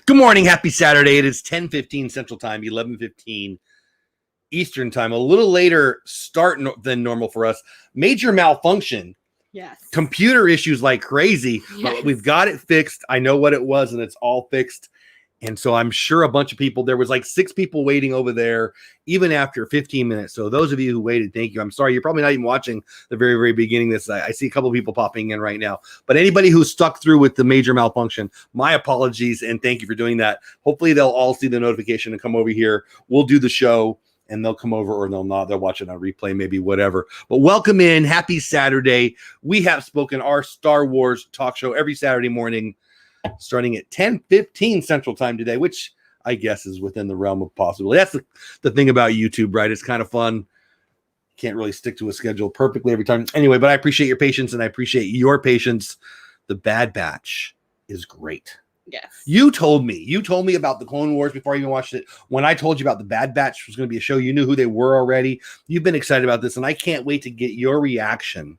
Good morning. Happy Saturday. It is 10:15 Central Time, 11:15 Eastern Time. A little later start than normal for us. Major malfunction. Yes. Computer issues like crazy. Yes. But we've got it fixed. I know what it was, and it's all fixed. And so I'm sure a bunch of people, there was like 6 people waiting over there, even after 15 minutes. So those of you who waited, thank you. I'm sorry, you're probably not even watching the very, very beginning of this. I see a couple of people popping in right now. But anybody who stuck through with the major malfunction, my apologies, and thank you for doing that. Hopefully they'll all see the notification and come over here. We'll do the show, and they'll come over, or they'll not. They'll watch it on replay, maybe, whatever. But welcome in. Happy Saturday. We have spoken, our Star Wars talk show every Saturday morning, starting at 10:15 Central Time today, which I guess is within the realm of possibility. That's the thing about YouTube, right? It's kind of fun. Can't really stick to a schedule perfectly every time. Anyway, but I appreciate your patience, and I appreciate your patience. The Bad Batch is great. Yes. You told me about the Clone Wars before I even watched it. When I told you about the Bad Batch was going to be a show, you knew who they were already. You've been excited about this, and I can't wait to get your reaction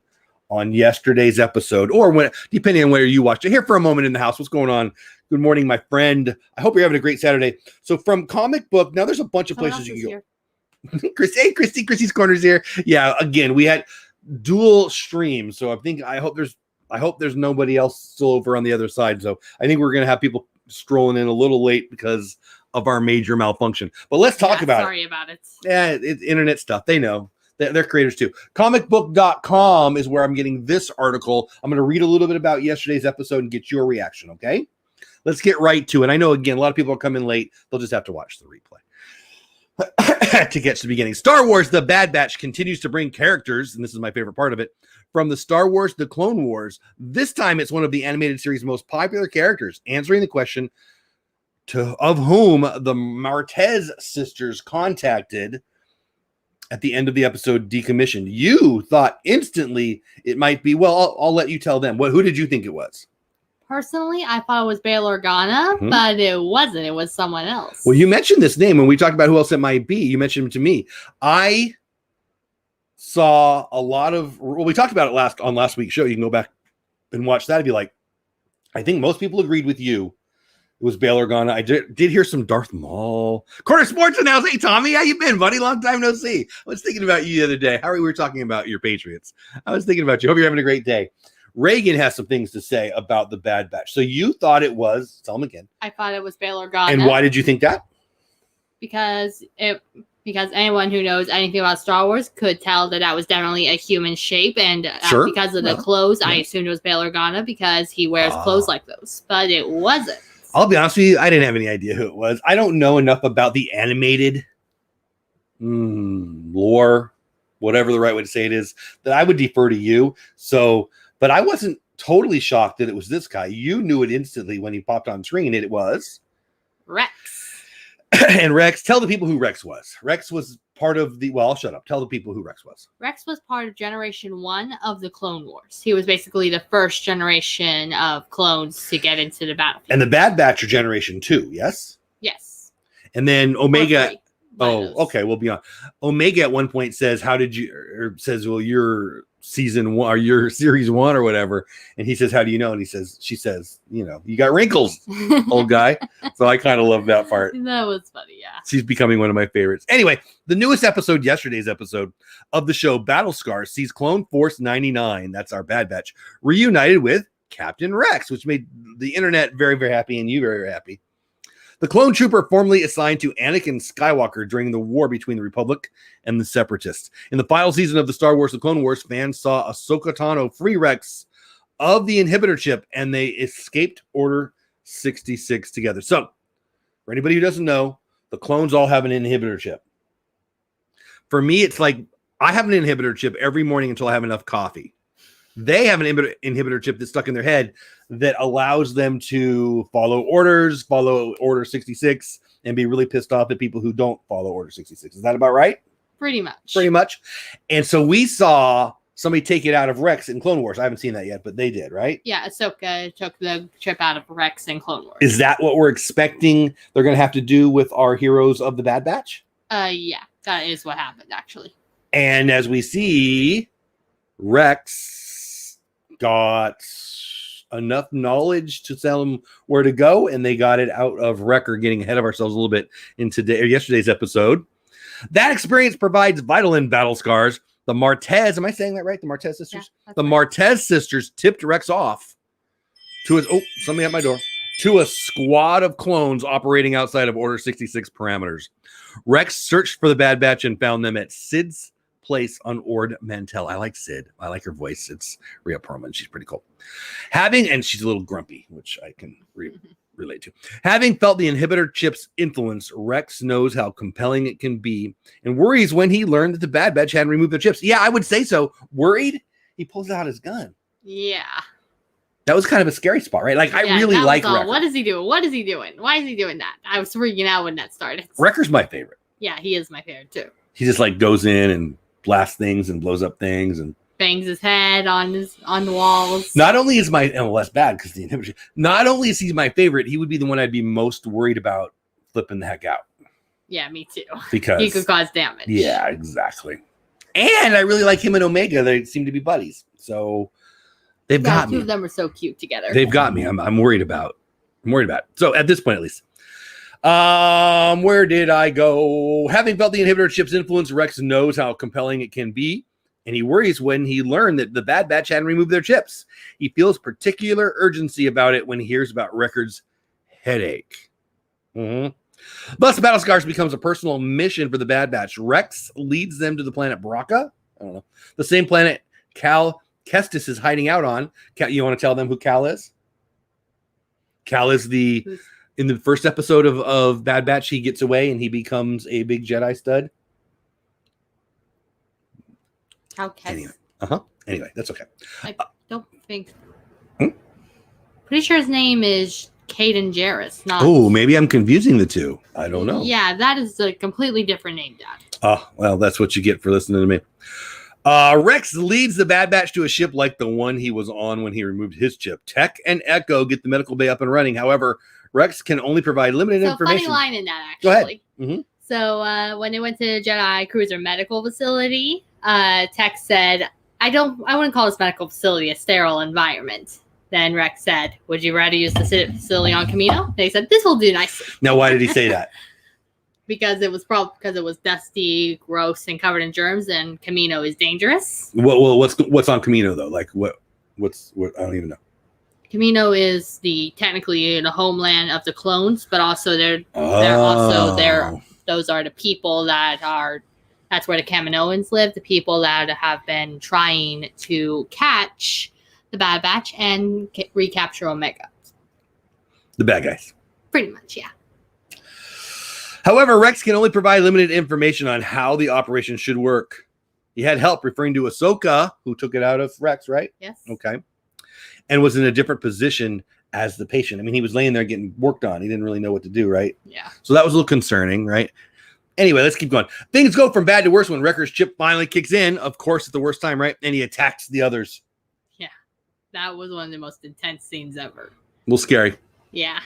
on yesterday's episode, or when, depending on where you watched it. Here for a moment in the house. What's going on? Good morning, my friend. I hope you're having a great Saturday. So from comic book, now there's a bunch of places you can go. Christy's Corner's here. Yeah, again, we had dual streams, so I hope there's nobody else still over on the other side. So I think we're gonna have people strolling in a little late because of our major malfunction. But let's talk about it. Sorry about it. Yeah, it's internet stuff. They know. They're creators too. Comicbook.com is where I'm getting this article. I'm going to read a little bit about yesterday's episode and get your reaction, okay? Let's get right to it. I know, again, a lot of people are coming late. They'll just have to watch the replay to get to the beginning. Star Wars The Bad Batch continues to bring characters, and this is my favorite part of it, from the Star Wars The Clone Wars. This time it's one of the animated series' most popular characters, answering the question of whom the Martez sisters contacted at the end of the episode, decommissioned. You thought instantly it might be, well, I'll let you tell them. Who did you think it was? Personally, I thought it was Bail Organa, but it wasn't. It was someone else. Well, you mentioned this name when we talked about who else it might be. You mentioned him to me. I saw a lot of, well, we talked about it on last week's show. You can go back and watch that. I'd be like, I think most people agreed with you. It was Bail Organa. I did hear some Darth Maul. Corner Sports announced, hey, Tommy, how you been, buddy? Long time no see. I was thinking about you the other day. We were talking about your Patriots. I was thinking about you. Hope you're having a great day. Reagan has some things to say about the Bad Batch. So you thought it was, tell him again. I thought it was Bail Organa. And why did you think that? Because anyone who knows anything about Star Wars could tell that was definitely a human shape, and sure. Because of the clothes, I assumed it was Bail Organa because he wears clothes like those, but it wasn't. I'll be honest with you, I didn't have any idea who it was. I don't know enough about the animated lore, whatever the right way to say it is, that I would defer to you. So, but I wasn't totally shocked that it was this guy. You knew it instantly when he popped on screen. It was Rex. And Rex, tell the people who Rex was. Rex was part of I'll shut up. Tell the people who Rex was. Rex was part of Generation 1 of the Clone Wars. He was basically the first generation of clones to get into the battlefield. And the Bad Batch are Generation 2, yes? Yes. And then Omega. Okay. We'll be on. Omega at one point says, says, well, you're season 1 or you're series 1 or whatever. And he says, how do you know? And she says, you got wrinkles, old guy. So I kind of love that part. That was funny. Yeah. She's becoming one of my favorites. Anyway, the newest episode, yesterday's episode of the show Battle Scars, sees Clone Force 99. That's our Bad Batch reunited with Captain Rex, which made the internet very, very happy and you very, very happy. The clone trooper formerly assigned to Anakin Skywalker during the war between the Republic and the Separatists. In the final season of the Star Wars The Clone Wars, fans saw Ahsoka Tano free Rex of the inhibitor chip, and they escaped Order 66 together. So, for anybody who doesn't know, the clones all have an inhibitor chip. For me, it's like I have an inhibitor chip every morning until I have enough coffee. They have an inhibitor chip that's stuck in their head that allows them to follow Order 66, and be really pissed off at people who don't follow Order 66. Is that about right? Pretty much. Pretty much. And so we saw somebody take it out of Rex in Clone Wars. I haven't seen that yet, but they did, right? Yeah, Ahsoka took the chip out of Rex in Clone Wars. Is that what we're expecting they're going to have to do with our heroes of the Bad Batch? Yeah, that is what happened, actually. And as we see, Rex got enough knowledge to tell them where to go, and they got it out of Wrecker, getting ahead of ourselves a little bit in yesterday's episode. That experience provides vital in battle scars. The Martez, am I saying that right? The Martez sisters? Yeah, the right. Martez sisters tipped Rex off to somebody at my door, to a squad of clones operating outside of Order 66 parameters. Rex searched for the Bad Batch and found them at Sid's place on Ord Mantell. I like Sid. I like her voice. It's Rhea Perlman. She's pretty cool. And she's a little grumpy, which I can relate to. Having felt the inhibitor chip's influence, Rex knows how compelling it can be and worries when he learned that the Bad Batch hadn't removed the chips. Yeah, I would say so. Worried? He pulls out his gun. Yeah. That was kind of a scary spot, right? Like, I really like Wrecker. What is he doing? What is he doing? Why is he doing that? I was freaking out when that started. Wrecker's my favorite. Yeah, he is my favorite too. He just like goes in and blasts things and blows up things and bangs his head on the walls. Not only is less bad because the inhibition. Not only is he my favorite, he would be the one I'd be most worried about flipping the heck out. Yeah, me too. Because he could cause damage. Yeah, exactly. And I really like him and Omega. They seem to be buddies. So they've got me. Two of them are so cute together. They've got me. I'm worried about. So at this point, at least. Where did I go? Having felt the inhibitor chip's influence, Rex knows how compelling it can be, and he worries when he learned that the Bad Batch hadn't removed their chips. He feels particular urgency about it when he hears about Wrecker's headache. Thus, Battle Scars becomes a personal mission for the Bad Batch. Rex leads them to the planet Braca. I don't know. The same planet Cal Kestis is hiding out on. You want to tell them who Cal is? Cal is in the first episode of Bad Batch, he gets away and he becomes a big Jedi stud. Cal Kestis. Anyway, that's okay. I don't think. Pretty sure his name is Caden Jarrus. Oh, maybe I'm confusing the two. I don't know. Yeah, that is a completely different name, Dad. Oh, well, that's what you get for listening to me. Rex leads the Bad Batch to a ship like the one he was on when he removed his chip. Tech and Echo get the medical bay up and running. However, Rex can only provide limited information. Funny line in that, actually. Go ahead. Mm-hmm. So when they went to Jedi Cruiser Medical Facility, Tech said, I wouldn't call this medical facility a sterile environment. Then Rex said, would you rather use the facility on Camino? They said, this will do nicely. Now, why did he say that? Because it was dusty, gross, and covered in germs, and Camino is dangerous. Well, what's on Camino though? Like what? I don't even know. Camino is technically the homeland of the clones, but also those are the people that's where the Kaminoans live, the people that have been trying to catch the Bad Batch and recapture Omega. The bad guys. Pretty much, yeah. However, Rex can only provide limited information on how the operation should work. He had help, referring to Ahsoka, who took it out of Rex, right? Yes. Okay. And was in a different position as the patient. I mean, he was laying there getting worked on. He didn't really know what to do, right? Yeah. So that was a little concerning, right? Anyway, let's keep going. Things go from bad to worse when Wrecker's chip finally kicks in, of course, at the worst time, right? And he attacks the others. Yeah. That was one of the most intense scenes ever. A little scary. Yeah.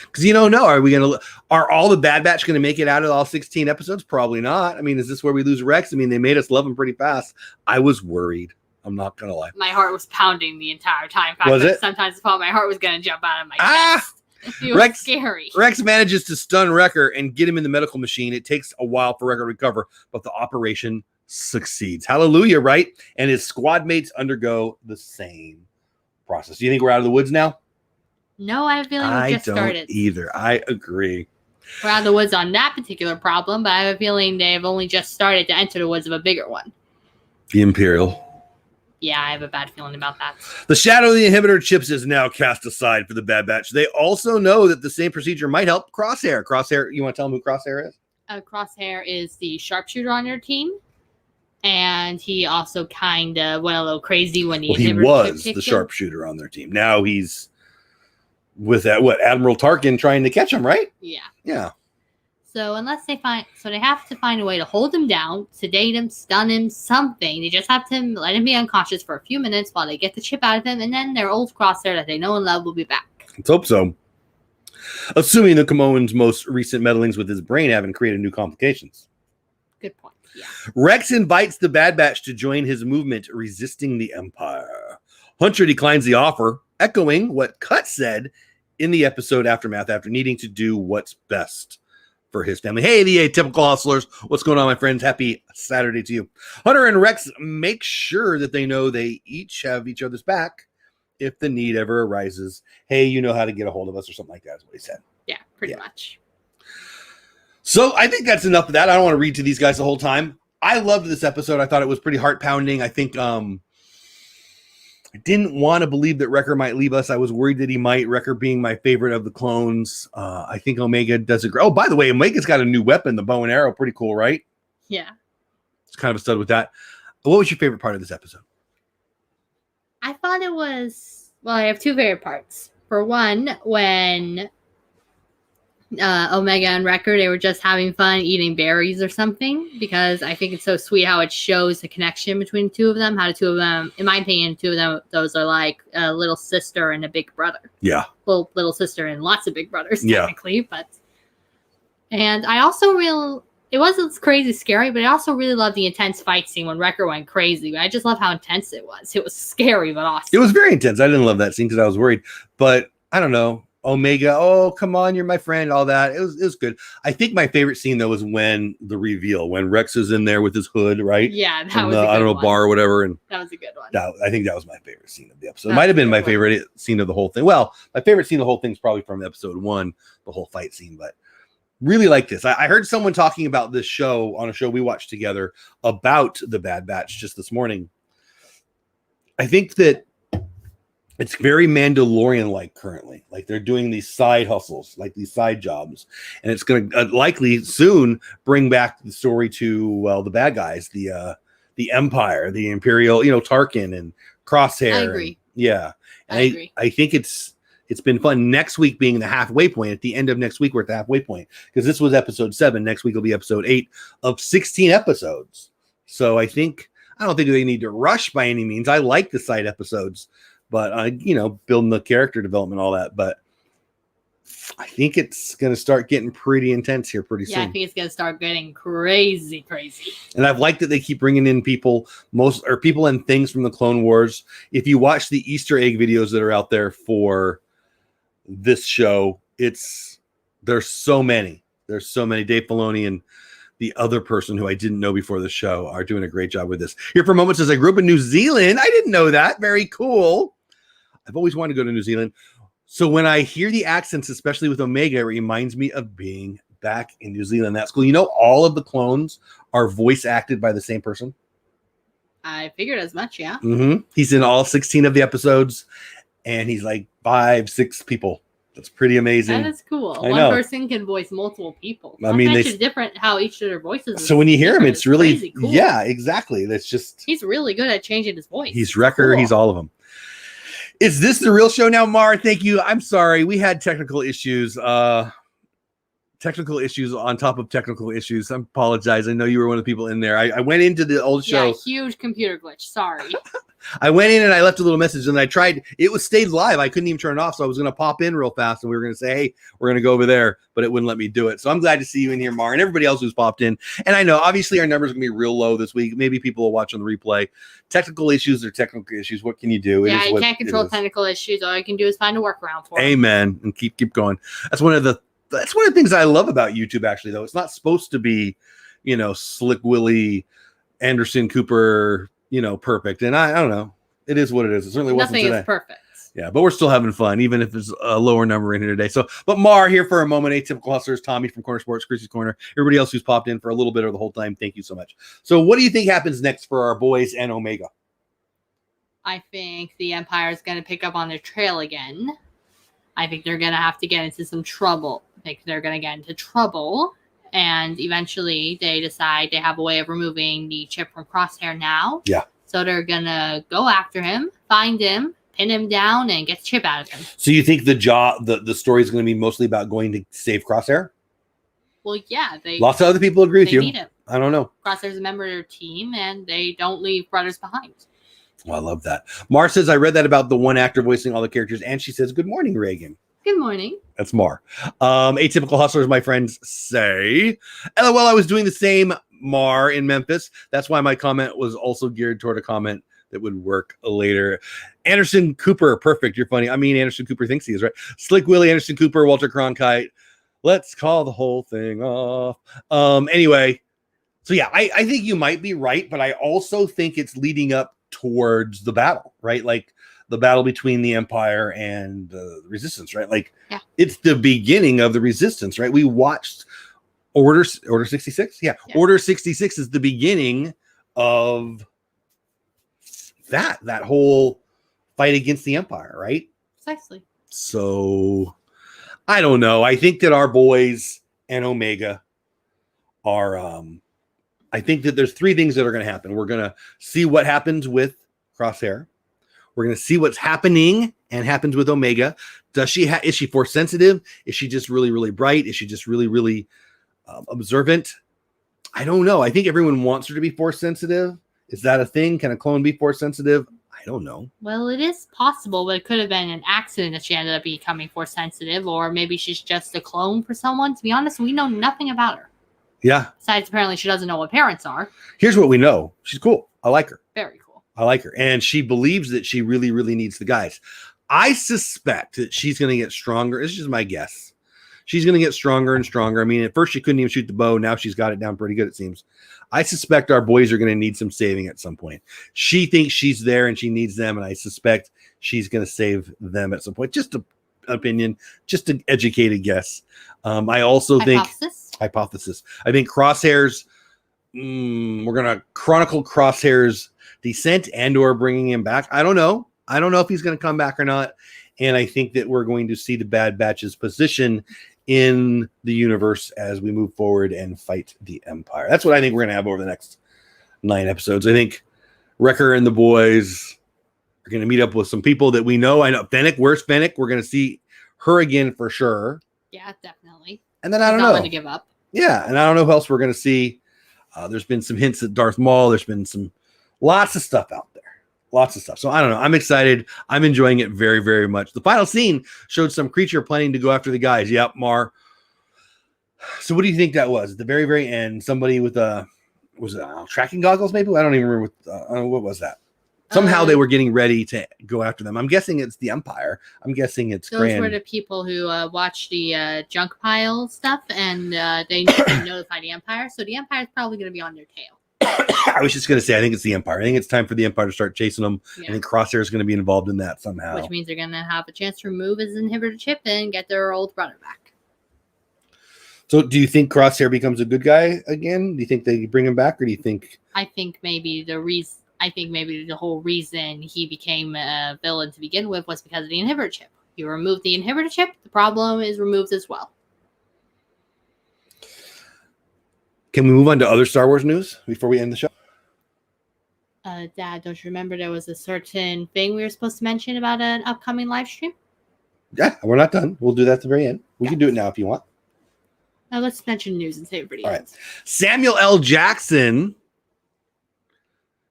Because you don't know, are all the Bad Batch going to make it out of all 16 episodes? Probably not. I mean, is this where we lose Rex? I mean, they made us love him pretty fast. I was worried. I'm not going to lie. My heart was pounding the entire time. Was it? Sometimes I thought my heart was going to jump out of my chest. It was scary. Rex manages to stun Wrecker and get him in the medical machine. It takes a while for Wrecker to recover, but the operation succeeds. Hallelujah, right? And his squad mates undergo the same process. Do you think we're out of the woods now? No, I have a feeling we just started. I don't either. I agree. We're out of the woods on that particular problem, but I have a feeling they've only just started to enter the woods of a bigger one. The Imperial. Yeah, I have a bad feeling about that. The shadow of the inhibitor chips is now cast aside for the Bad Batch. They also know that the same procedure might help Crosshair. Crosshair, you want to tell them who Crosshair is? Crosshair is the sharpshooter on your team. And he also kind of went a little crazy when he was the sharpshooter on their team. Now he's with Admiral Tarkin trying to catch him, right? Yeah. Yeah. So they have to find a way to hold him down, sedate him, stun him, something. They just have to let him be unconscious for a few minutes while they get the chip out of him, and then their old Crosshair that they know and love will be back. Let's hope so. Assuming the Camoan's most recent meddlings with his brain haven't created new complications. Good point. Yeah. Rex invites the Bad Batch to join his movement resisting the Empire. Hunter declines the offer, echoing what Cut said in the episode Aftermath after needing to do what's best for his family. Hey, the Atypical Hustlers. What's going on, my friends? Happy Saturday to you. Hunter and Rex make sure that they know they each have each other's back if the need ever arises. Hey, you know how to get a hold of us or something like that is what he said. Yeah, pretty much. So I think that's enough of that. I don't want to read to these guys the whole time. I loved this episode. I thought it was pretty heart-pounding. I think I didn't want to believe that Wrecker might leave us. I was worried that he might. Wrecker being my favorite of the clones. I think Omega does a great. Oh, by the way, Omega's got a new weapon, the bow and arrow. Pretty cool, right? Yeah. It's kind of a stud with that. What was your favorite part of this episode? I thought it was, well, I have two favorite parts. For one, when Omega and Wrecker, they were just having fun eating berries or something, because I think it's so sweet how it shows the connection between the two of them, how the two of them, in my opinion, two of them, those are like a little sister and a big brother. Yeah. Well, little sister and lots of big brothers, technically, but. And I also it wasn't crazy scary, but I also really loved the intense fight scene when Wrecker went crazy. I just love how intense it was. It was scary, but awesome. It was very intense. I didn't love that scene because I was worried, but I don't know. Omega, oh, come on, you're my friend, all that. It was good. I think my favorite scene, though, was when the reveal, when Rex is in there with his hood, right? Yeah, that and was a good I don't know, one. Bar or whatever. And that was a good one. I think that was my favorite scene of the episode. It might have been my favorite scene of the whole thing. Well, my favorite scene of the whole thing is probably from episode 1, the whole fight scene, but really like this. I heard someone talking about this show on a show we watched together about the Bad Batch just this morning. I think that it's very Mandalorian-like currently. Like they're doing these side hustles, like these side jobs. And it's going to likely soon bring back the story to, well, the bad guys, the Empire, the Imperial, Tarkin and Crosshair. I agree. And I agree. I think it's been fun. Next week being the halfway point. At the end of next week, we're at the halfway point. Because this was episode 7. Next week will be episode 8 of 16 episodes. So I don't think they need to rush by any means. I like the side episodes. But, building the character development, all that. But I think it's going to start getting pretty intense here pretty soon. Yeah, I think it's going to start getting crazy. And I've liked that they keep bringing in people and things from the Clone Wars. If you watch the Easter egg videos that are out there for this show, there's so many. There's so many. Dave Filoni and the other person who I didn't know before the show are doing a great job with this. Here for a moment says, I grew up in New Zealand. I didn't know that. Very cool. I've always wanted to go to New Zealand. So when I hear the accents, especially with Omega, it reminds me of being back in New Zealand. That's cool. All of the clones are voice acted by the same person. I figured as much, yeah. Mm-hmm. He's in all 16 of the episodes, and he's like 5-6 people. That's pretty amazing. That is cool. I One know. person can voice multiple people. I mean, it's different how each of their voices. So when you hear him, it's really cool. Yeah, exactly. That's just he's really good at changing his voice. He's Wrecker. Cool. He's all of them. Is this the real show now, Mar? Thank you. I'm sorry. We had technical issues. Technical issues on top of technical issues. I apologize. I know you were one of the people in there. I went into the old show. Yeah, huge computer glitch. Sorry. I went in and I left a little message and I tried. It stayed live. I couldn't even turn it off. So I was going to pop in real fast and we were going to say, hey, we're going to go over there, but it wouldn't let me do it. So I'm glad to see you in here, Mar, and everybody else who's popped in. And I know obviously our numbers are going to be real low this week. Maybe people will watch on the replay. Technical issues are technical issues. What can you do? Yeah, you can't control technical issues. All you can do is find a workaround for it. Amen. And keep going. That's one of the things I love about YouTube, actually, though. It's not supposed to be, Slick Willie, Anderson Cooper, perfect. And I don't know. It is what it is. It certainly wasn't today. Nothing is perfect. Yeah, but we're still having fun, even if it's a lower number in here today. So, but Mar here for a moment. Atypical Hustlers, Tommy from Corner Sports, Chrissy's Corner, everybody else who's popped in for a little bit or the whole time. Thank you so much. So what do you think happens next for our boys and Omega? I think the Empire is going to pick up on their trail again. I think they're going to have to get into some trouble. I think they're going to get into trouble. And eventually they decide they have a way of removing the chip from Crosshair now. Yeah. So they're going to go after him, find him, pin him down, and get the chip out of him. So you think the story is going to be mostly about going to save Crosshair? Well, yeah. Lots of other people agree with you. Need him. I don't know. Crosshair's a member of their team, and they don't leave brothers behind. Well, I love that. Mar says, I read that about the one actor voicing all the characters, and she says, good morning, Reagan. Good morning. That's Mar. Atypical Hustlers, my friends say. LOL, I was doing the same, Mar, in Memphis. That's why my comment was also geared toward a comment that would work later. Anderson Cooper, perfect. You're funny. I mean, Anderson Cooper thinks he is, right? Slick Willie, Anderson Cooper, Walter Cronkite. Let's call the whole thing off. Anyway, so yeah, I think you might be right, but I also think it's leading up towards the battle, right? Like the battle between the Empire and the Resistance, right? Like it's the beginning of the Resistance, right? We watched Order 66. Yeah, Order 66 is the beginning of that whole fight against the Empire, right? Precisely. So I don't know. I think that our boys and Omega are I think that there's three things that are going to happen. We're going to see what happens with Crosshair. We're going to see what's happening and happens with Omega. Is she force sensitive? Is she just really, really bright? Is she just really, really observant? I don't know. I think everyone wants her to be force sensitive. Is that a thing? Can a clone be force sensitive? I don't know. Well, it is possible, but it could have been an accident that she ended up becoming force sensitive, or maybe she's just a clone for someone. To be honest, we know nothing about her. Yeah. Besides, apparently, she doesn't know what parents are. Here's what we know. She's cool. I like her. Very cool. I like her. And she believes that she really, really needs the guys. I suspect that she's going to get stronger. This is just my guess. She's going to get stronger and stronger. I mean, at first she couldn't even shoot the bow. Now she's got it down pretty good, it seems. I suspect our boys are going to need some saving at some point. She thinks she's there and she needs them, and I suspect she's going to save them at some point. Just an opinion, just an educated guess. I also think hypothesis. I think Crosshair's. We're going to chronicle Crosshair's descent and/or bringing him back. I don't know. I don't know if he's going to come back or not. And I think that we're going to see the Bad Batch's position in the universe as we move forward and fight the Empire. That's what I think we're going to have over the next 9 episodes. I think Wrecker and the boys are going to meet up with some people that we know. I know Fennec. Where's Fennec? We're going to see her again for sure. Yeah, definitely. And then I don't know. Not to give up. Yeah, and I don't know who else we're going to see. There's been some hints at Darth Maul. There's been lots of stuff out there. Lots of stuff. So I don't know. I'm excited. I'm enjoying it very, very much. The final scene showed some creature planning to go after the guys. Yep, Mar. So what do you think that was? At the very, very end, somebody with was it tracking goggles maybe? I don't even remember what was that. Somehow they were getting ready to go after them. I'm guessing it's the Empire. I'm guessing it's those were the people who watched the junk pile stuff, and they notified the Empire. So the Empire is probably going to be on their tail. I was just going to say, I think it's the Empire. I think it's time for the Empire to start chasing them. Yeah. I think Crosshair is going to be involved in that somehow. Which means they're going to have a chance to remove his inhibitor chip and get their old brother back. So do you think Crosshair becomes a good guy again? Do you think they bring him back, or do you think... I think maybe the whole reason he became a villain to begin with was because of the inhibitor chip. You remove the inhibitor chip, the problem is removed as well. Can we move on to other Star Wars news before we end the show? Dad, don't you remember there was a certain thing we were supposed to mention about an upcoming live stream? Yeah, we're not done. We'll do that at the very end. We can do it now if you want. Now let's mention news and save it for the All end. right. Samuel L. Jackson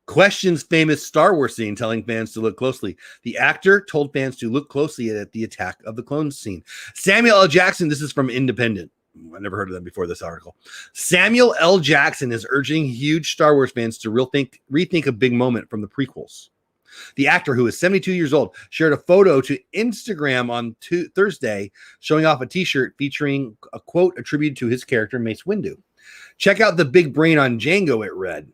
questions famous Star Wars scene, telling fans to look closely. The actor told fans to look closely at the Attack of the Clones scene. Samuel L. Jackson, this is from Independent. I never heard of them before this article. Samuel L. Jackson is urging huge Star Wars fans to rethink a big moment from the prequels. The actor, who is 72 years old, shared a photo to Instagram on Thursday showing off a t-shirt featuring a quote attributed to his character Mace Windu. Check out the big brain on Jango, it read.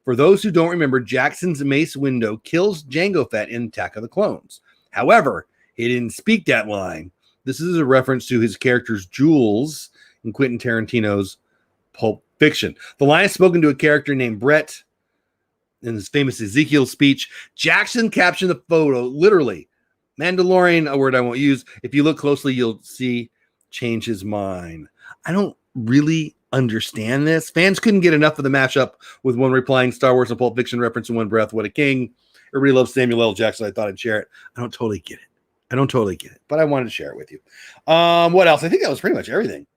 For those who don't remember, Jackson's Mace Windu kills Jango Fett in Attack of the Clones. However, he didn't speak that line. This is a reference to his character's Jules in Quentin Tarantino's Pulp Fiction. The line is spoken to a character named Brett in his famous Ezekiel speech. Jackson captioned the photo literally, Mandalorian, a word I won't use. If you look closely, you'll see change his mind. I don't really understand this. Fans couldn't get enough of the mashup, with one replying Star Wars and Pulp Fiction reference in one breath. What a king. Everybody loves Samuel L. Jackson. I thought I'd share it. I don't totally get it, but I wanted to share it with you. What else? I think that was pretty much everything.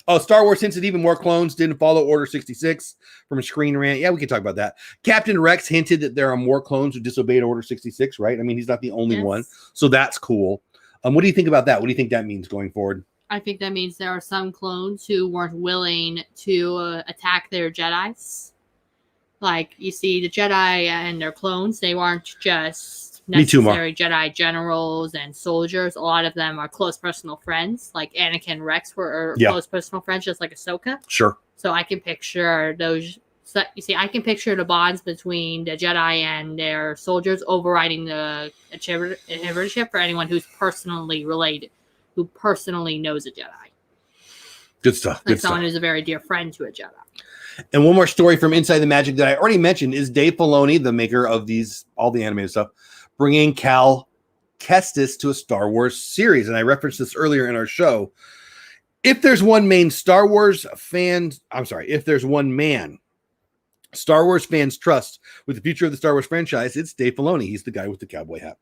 Oh, Star Wars hints that even more clones didn't follow Order 66 from a Screen Rant. Yeah, we can talk about that. Captain Rex hinted that there are more clones who disobeyed Order 66, right? I mean, he's not the only one. So that's cool. What do you think about that? What do you think that means going forward? I think that means there are some clones who weren't willing to attack their Jedis. Like, you see the Jedi and their clones, they weren't just Me too, Mark. necessary Jedi generals and soldiers. A lot of them are close personal friends. Like Anakin and Rex were close personal friends, just like Ahsoka. Sure. So I can picture those. So, you see, I can picture the bonds between the Jedi and their soldiers overriding the inhibitorship for anyone who's personally related, who personally knows a Jedi. Good stuff. Like someone who's a very dear friend to a Jedi. And one more story from Inside the Magic that I already mentioned is Dave Filoni, the maker of all the animated stuff, bringing Cal Kestis to a Star Wars series. And I referenced this earlier in our show. If there's one man Star Wars fans trust with the future of the Star Wars franchise, it's Dave Filoni. He's the guy with the cowboy hat.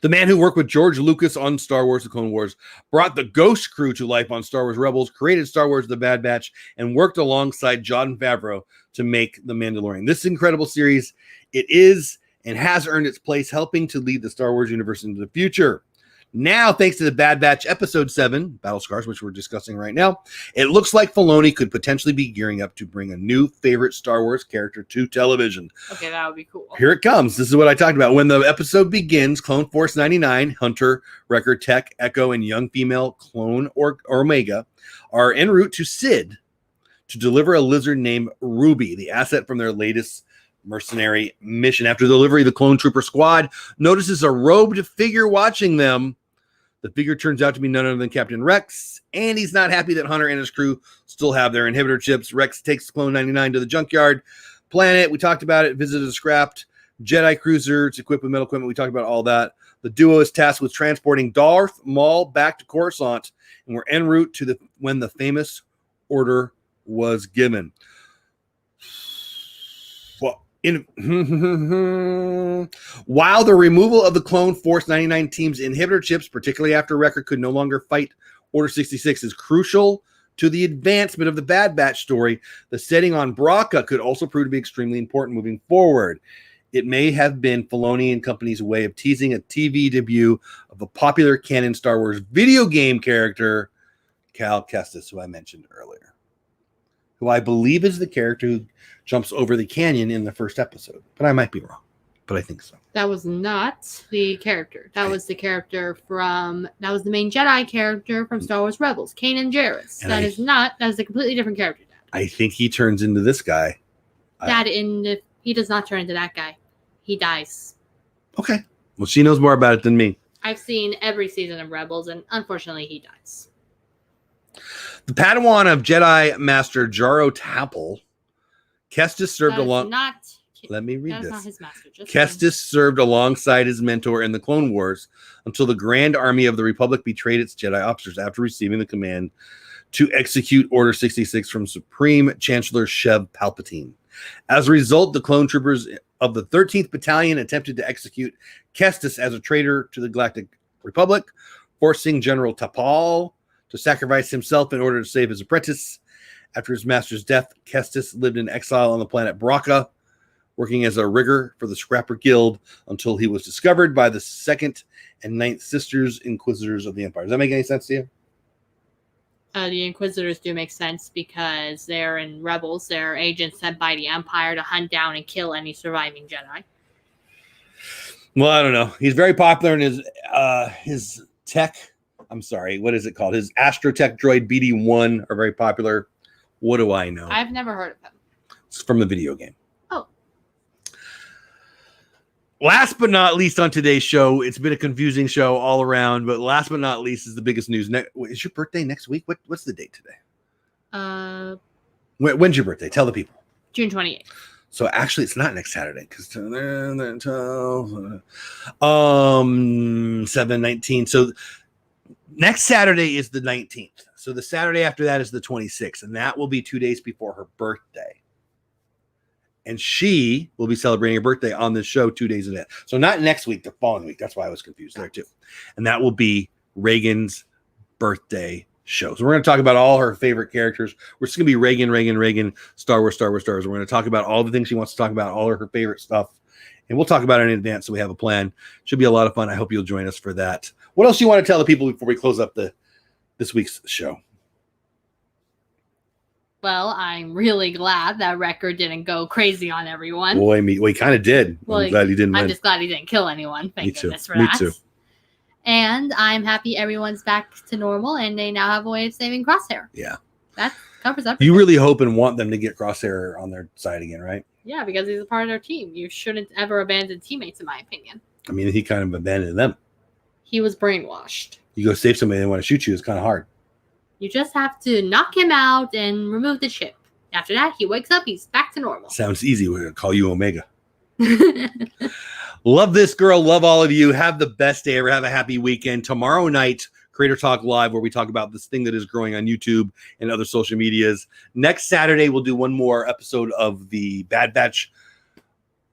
The man who worked with George Lucas on Star Wars: The Clone Wars, brought the Ghost Crew to life on Star Wars Rebels, created Star Wars: The Bad Batch, and worked alongside Jon Favreau to make The Mandalorian. This incredible series, it is and has earned its place, helping to lead the Star Wars universe into the future. Now, thanks to The Bad Batch Episode 7, Battle Scars, which we're discussing right now, it looks like Filoni could potentially be gearing up to bring a new favorite Star Wars character to television. Okay, that would be cool. Here it comes. This is what I talked about. When the episode begins, Clone Force 99, Hunter, Wrecker, Tech, Echo, and young female clone or Omega are en route to Sid to deliver a lizard named Ruby, the asset from their latest mercenary mission. After delivery, the clone trooper squad notices a robed figure watching them. The figure turns out to be none other than Captain Rex, and he's not happy that Hunter and his crew still have their inhibitor chips. Rex takes Clone 99 to the junkyard planet. We talked about it. Visited a scrapped Jedi cruiser. It's equipped with metal equipment. We talked about all that. The duo is tasked with transporting Darth Maul back to Coruscant, and we're en route to when the famous order was given. While the removal of the Clone Force 99 team's inhibitor chips, particularly after Wrecker could no longer fight Order 66, is crucial to the advancement of the Bad Batch story, the setting on Braca could also prove to be extremely important moving forward. It may have been Filoni and company's way of teasing a TV debut of a popular canon Star Wars video game character, Cal Kestis, who I mentioned earlier, who I believe is the character who jumps over the canyon in the first episode, but I might be wrong, but I think so. That was not the character. That was the character that was the main Jedi character from Star Wars Rebels, Kanan Jarrus. That is a completely different character. Dad. I think he turns into this guy. He does not turn into that guy. He dies. Okay. Well, she knows more about it than me. I've seen every season of Rebels, and unfortunately, he dies. The Padawan of Jedi Master Jaro Tapple, Kestis served Let me read this. Not his master. Kestis served alongside his mentor in the Clone Wars until the Grand Army of the Republic betrayed its Jedi officers after receiving the command to execute Order 66 from Supreme Chancellor Sheev Palpatine. As a result, the clone troopers of the 13th Battalion attempted to execute Kestis as a traitor to the Galactic Republic, forcing General Tapal to sacrifice himself in order to save his apprentice. After his master's death, Kestis lived in exile on the planet Braca, working as a rigger for the Scrapper Guild until he was discovered by the 2nd and 9th Sisters Inquisitors of the Empire. Does that make any sense to you? The Inquisitors do make sense because they're in Rebels. They're agents sent by the Empire to hunt down and kill any surviving Jedi. Well, I don't know. He's very popular in his tech. I'm sorry. What is it called? His Astrotech droid BD-1 are very popular. What do I know? I've never heard of him. It's from the video game. Oh. Last but not least on today's show, it's been a confusing show all around, but last but not least is the biggest news. Is your birthday next week? What's the date today? When's your birthday? Tell the people. June 28th. So actually, it's not next Saturday because 7/19. So next Saturday is the 19th. So the Saturday after that is the 26th, and that will be 2 days before her birthday. And she will be celebrating her birthday on this show 2 days in advance. So not next week, the following week. That's why I was confused there too. And that will be Reagan's birthday show. So we're going to talk about all her favorite characters. We're just going to be Reagan, Star Wars. We're going to talk about all the things she wants to talk about, all of her favorite stuff. And we'll talk about it in advance so we have a plan. Should be a lot of fun. I hope you'll join us for that. What else do you want to tell the people before we close up this week's show? Well, I'm really glad that Wrecker didn't go crazy on everyone. Boy, he kind of did. Well, I'm glad he didn't I'm win. just glad he didn't kill anyone. Thank Me too. goodness for Me that. too. And I'm happy everyone's back to normal and they now have a way of saving Crosshair. Yeah. That covers everything. You really hope and want them to get Crosshair on their side again, right? Yeah, because he's a part of their team. You shouldn't ever abandon teammates, in my opinion. I mean, he kind of abandoned them. He was brainwashed. You go save somebody they want to shoot you, it's kind of hard. You just have to knock him out and remove the chip. After that, he wakes up, he's back to normal. Sounds easy. We're going to call you Omega. Love this girl. Love all of you. Have the best day ever. Have a happy weekend. Tomorrow night, Creator Talk Live, where we talk about this thing that is growing on YouTube and other social medias. Next Saturday, we'll do one more episode of the Bad Batch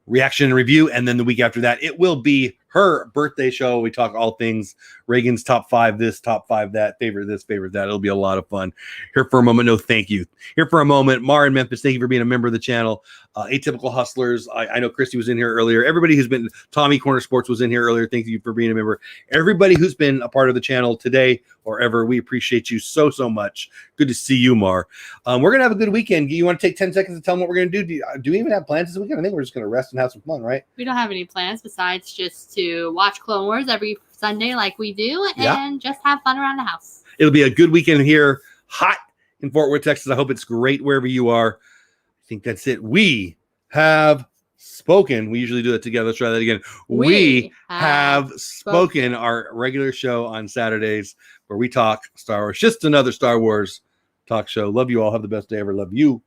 reaction and review. And then the week after that, it will be her birthday show. We talk all things Reagan's top 5 this, top 5 that, favorite this, favorite that. It'll be a lot of fun. Here for a moment. No, thank you. Here for a moment. Mar in Memphis, thank you for being a member of the channel. Atypical Hustlers. I know Christy was in here earlier. Everybody who's been, Tommy Corner Sports was in here earlier. Thank you for being a member. Everybody who's been a part of the channel today or ever, we appreciate you so much. Good to see you, Mar. We're going to have a good weekend. You want to take 10 seconds to tell them what we're going to do? Do we even have plans this weekend? I think we're just going to rest and have some fun, right? We don't have any plans besides just to watch Clone Wars every Sunday like we do and just have fun around the house. It'll be a good weekend here. Hot in Fort Worth, Texas. I hope it's great wherever you are. I think that's it. We have spoken. We usually do it together. Let's try that again. We have spoken. Our regular show on Saturdays where we talk Star Wars. Just another Star Wars talk show. Love you all. Have the best day ever. Love you.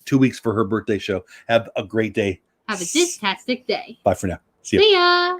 2 weeks for her birthday show. Have a great day. Have a fantastic day. Bye for now. See ya.